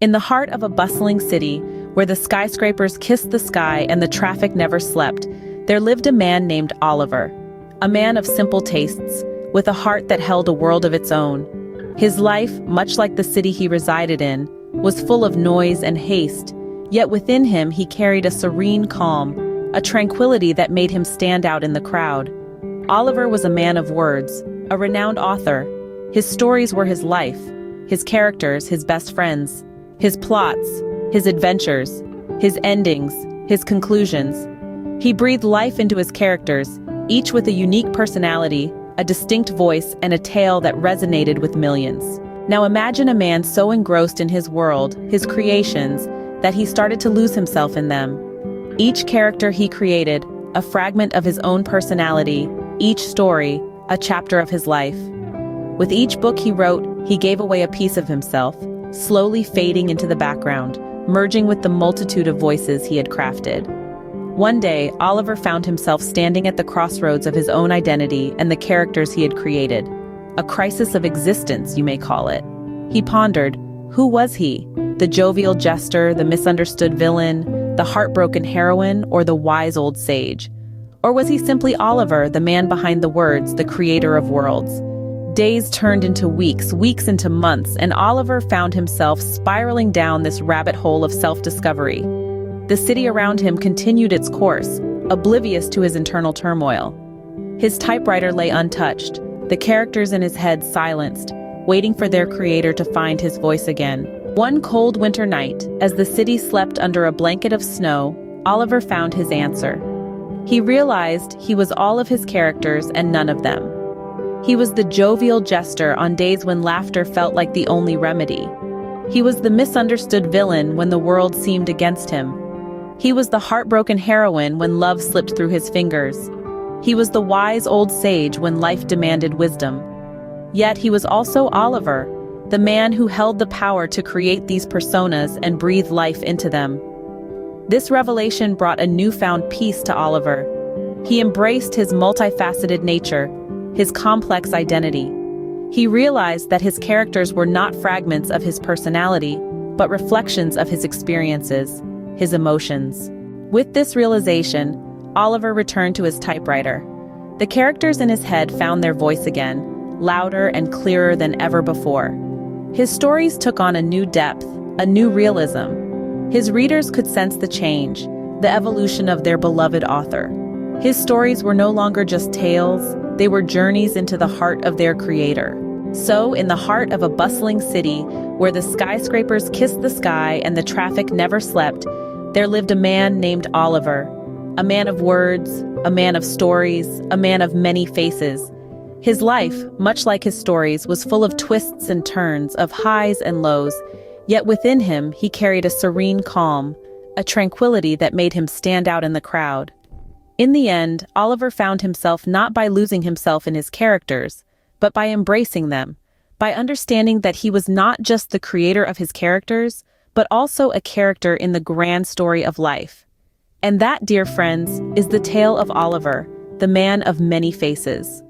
In the heart of a bustling city, where the skyscrapers kissed the sky and the traffic never slept, there lived a man named Oliver. A man of simple tastes, with a heart that held a world of its own. His life, much like the city he resided in, was full of noise and haste, yet within him he carried a serene calm, a tranquility that made him stand out in the crowd. Oliver was a man of words, a renowned author. His stories were his life, his characters his best friends, his plots, his adventures, his endings, his conclusions. He breathed life into his characters, each with a unique personality, a distinct voice, and a tale that resonated with millions. Now imagine a man so engrossed in his world, his creations, that he started to lose himself in them. Each character he created, a fragment of his own personality, each story, a chapter of his life. With each book he wrote, he gave away a piece of himself, slowly fading into the background, merging with the multitude of voices he had crafted. One day, Oliver found himself standing at the crossroads of his own identity and the characters he had created. A crisis of existence, you may call it. He pondered, who was he? The jovial jester, the misunderstood villain, the heartbroken heroine, or the wise old sage? Or was he simply Oliver, the man behind the words, the creator of worlds? Days turned into weeks, weeks into months, and Oliver found himself spiraling down this rabbit hole of self-discovery. The city around him continued its course, oblivious to his internal turmoil. His typewriter lay untouched, the characters in his head silenced, waiting for their creator to find his voice again. One cold winter night, as the city slept under a blanket of snow, Oliver found his answer. He realized he was all of his characters and none of them. He was the jovial jester on days when laughter felt like the only remedy. He was the misunderstood villain when the world seemed against him. He was the heartbroken heroine when love slipped through his fingers. He was the wise old sage when life demanded wisdom. Yet he was also Oliver, the man who held the power to create these personas and breathe life into them. This revelation brought a newfound peace to Oliver. He embraced his multifaceted nature, his complex identity. He realized that his characters were not fragments of his personality, but reflections of his experiences, his emotions. With this realization, Oliver returned to his typewriter. The characters in his head found their voice again, louder and clearer than ever before. His stories took on a new depth, a new realism. His readers could sense the change, the evolution of their beloved author. His stories were no longer just tales, they were journeys into the heart of their creator. So, in the heart of a bustling city, where the skyscrapers kissed the sky and the traffic never slept, there lived a man named Oliver. A man of words, a man of stories, a man of many faces. His life, much like his stories, was full of twists and turns, of highs and lows, yet within him he carried a serene calm, a tranquility that made him stand out in the crowd. In the end, Oliver found himself not by losing himself in his characters, but by embracing them, by understanding that he was not just the creator of his characters, but also a character in the grand story of life. And that, dear friends, is the tale of Oliver, the man of many faces.